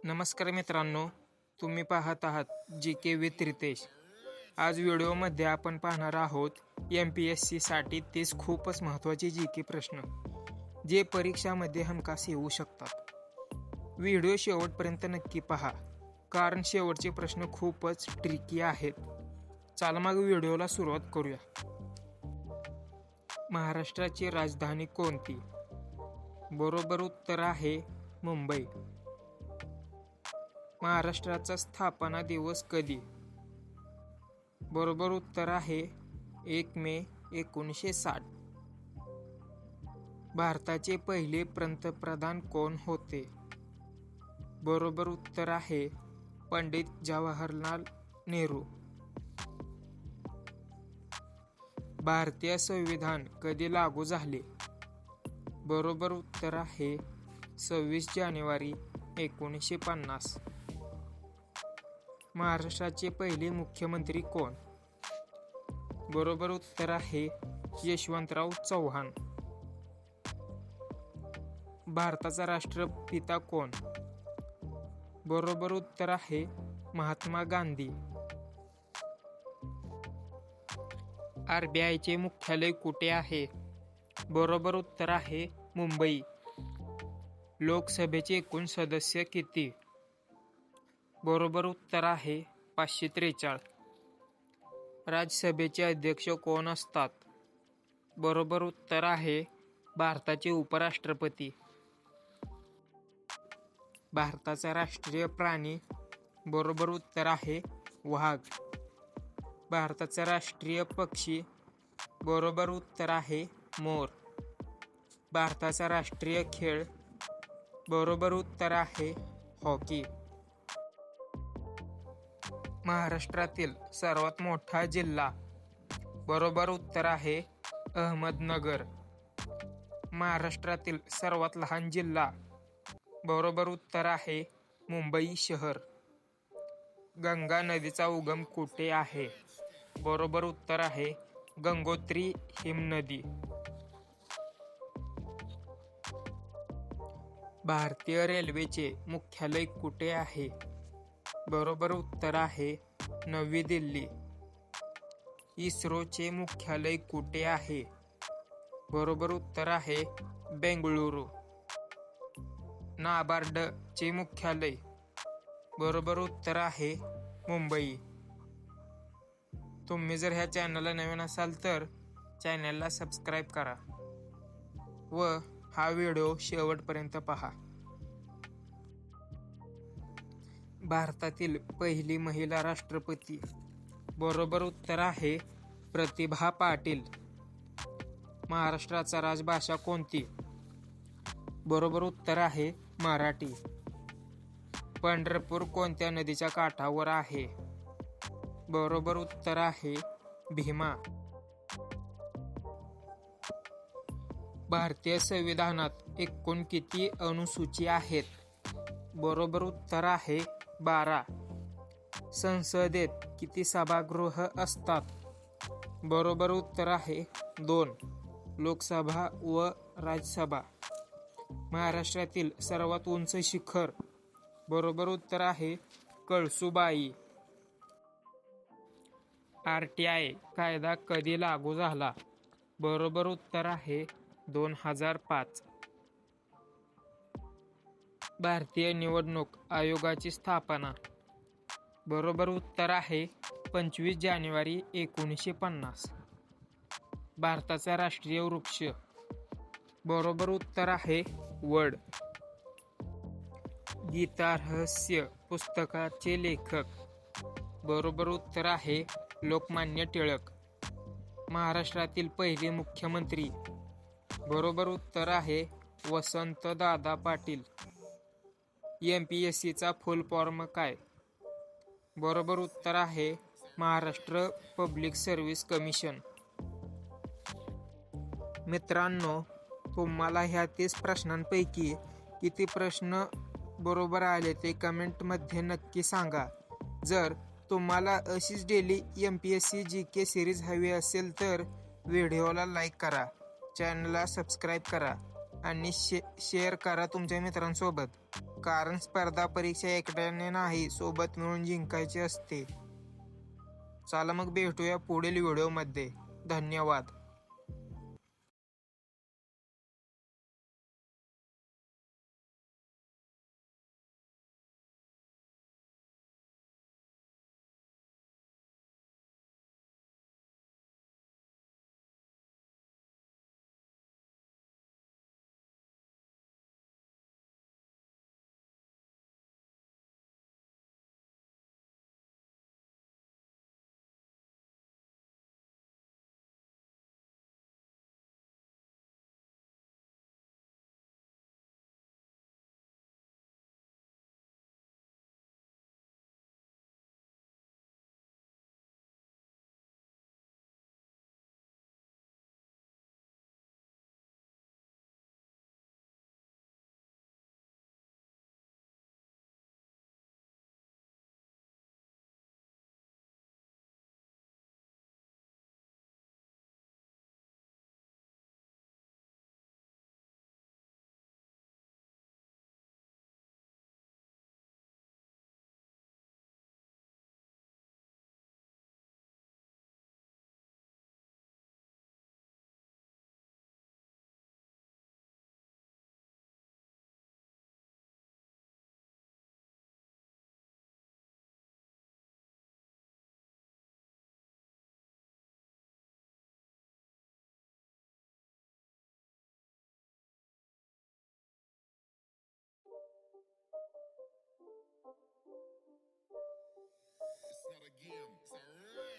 नमस्कार मित्रांनो, तुम्ही पाहत आहात GK विथ रितेश. आज व्हिडिओमध्ये आपण पाहणार आहोत MPSCसाठी 30 खूपच महत्त्वाचे GK प्रश्न जे परीक्षामध्ये हमखास येऊ शकतात. व्हिडिओ शेवटपर्यंत नक्की पहा कारण शेवटचे प्रश्न खूपच ट्रिकी आहेत. चला मग व्हिडिओला सुरुवात करूया. महाराष्ट्राची राजधानी कोणती? बरोबर उत्तर आहे मुंबई. महाराष्ट्राचा स्थापना दिवस कधी? बरोबर उत्तर आहे 1 मे 1960. भारताचे पहिले पंतप्रधान कोण होते? बरोबर उत्तर आहे पंडित जवाहरलाल नेहरू. भारतीय संविधान कधी लागू झाले? बरोबर उत्तर आहे 26 जानेवारी 1950. महाराष्ट्राचे पहिले मुख्यमंत्री कोण? बरोबर उत्तर आहे यशवंतराव चव्हाण. भारताचा राष्ट्रपिता कोण? बरोबर उत्तर आहे महात्मा गांधी. RBIचे मुख्यालय कुठे आहे? बरोबर उत्तर आहे मुंबई. लोकसभेचे एकूण सदस्य किती? बरोबर उत्तर आहे 543. राज्यसभेचे अध्यक्ष कोण असतात? बरोबर उत्तर आहे भारताचे उपराष्ट्रपती. भारताचा राष्ट्रीय प्राणी? बरोबर उत्तर आहे वाघ. भारताचा राष्ट्रीय पक्षी? बरोबर उत्तर आहे मोर. भारताचा राष्ट्रीय खेळ? बरोबर उत्तर आहे हॉकी. महाराष्ट्रातील सर्वात मोठा जिल्हा? बरोबर उत्तर आहे अहमदनगर. महाराष्ट्रातील सर्वात लहान जिल्हा? बरोबर उत्तर आहे मुंबई शहर. गंगा नदीचा उगम कुठे आहे? बरोबर उत्तर आहे गंगोत्री हिमनदी. भारतीय रेल्वेचे मुख्यालय कुठे आहे? बरोबर उत्तर आहे नवी दिल्ली. इस्रोचे मुख्यालय कुठे आहे? बरोबर उत्तर आहे बेंगळुरू. नाबार्डचे मुख्यालय? बरोबर उत्तर आहे मुंबई. तुम्ही जर ह्या चॅनलला नवीन असाल तर चॅनलला सबस्क्राईब करा व हा व्हिडिओ शेवटपर्यंत पहा. भारतातील पहिली महिला राष्ट्रपती? बरोबर उत्तर आहे प्रतिभा पाटील. महाराष्ट्राचा राजभाषा कोणती? बरोबर उत्तर आहे मराठी. पंढरपूर कोणत्या नदीच्या काठावर आहे? बरोबर उत्तर आहे भीमा. भारतीय संविधानात एकूण किती अनुसूची आहेत? बरोबर उत्तर आहे 12. संसदेत किती सभागृह असतात? बरोबर उत्तर आहे 2. लोकसभा व राज्यसभा. महाराष्ट्रातील सर्वात उंच शिखर? बरोबर उत्तर आहे कळसुबाई. RTI कायदा कधी लागू झाला? बरोबर उत्तर आहे 2005. भारतीय निवडणूक आयोगाची स्थापना? बरोबर उत्तर आहे 25 जानेवारी 1950. भारताचा राष्ट्रीय वृक्ष? बरोबर उत्तर आहे वड. गीता रहस्य पुस्तकाचे लेखक? बरोबर उत्तर आहे लोकमान्य टिळक. महाराष्ट्रातील पहिले मुख्यमंत्री? बरोबर उत्तर आहे वसंतदादा पाटील. MPSCचा फुल फॉर्म काय? बरोबर उत्तर आहे महाराष्ट्र पब्लिक सर्व्हिस कमिशन. मित्रांनो, तुम्हाला ह्या 30 प्रश्नांपैकी किती प्रश्न बरोबर आले ते कमेंटमध्ये नक्की सांगा. जर तुम्हाला अशीच डेली MPSC GK सिरीज हवी असेल तर व्हिडिओला लाईक करा, चॅनलला सबस्क्राईब करा आणि शेअर करा तुमच्या मित्रांसोबत, कारण स्पर्धा परीक्षा एकट्याने नाही, सोबत मिळून जिंकायची असते. चला मग भेटूया पुढील व्हिडिओमध्ये. धन्यवाद. It's not a game, it's a rap.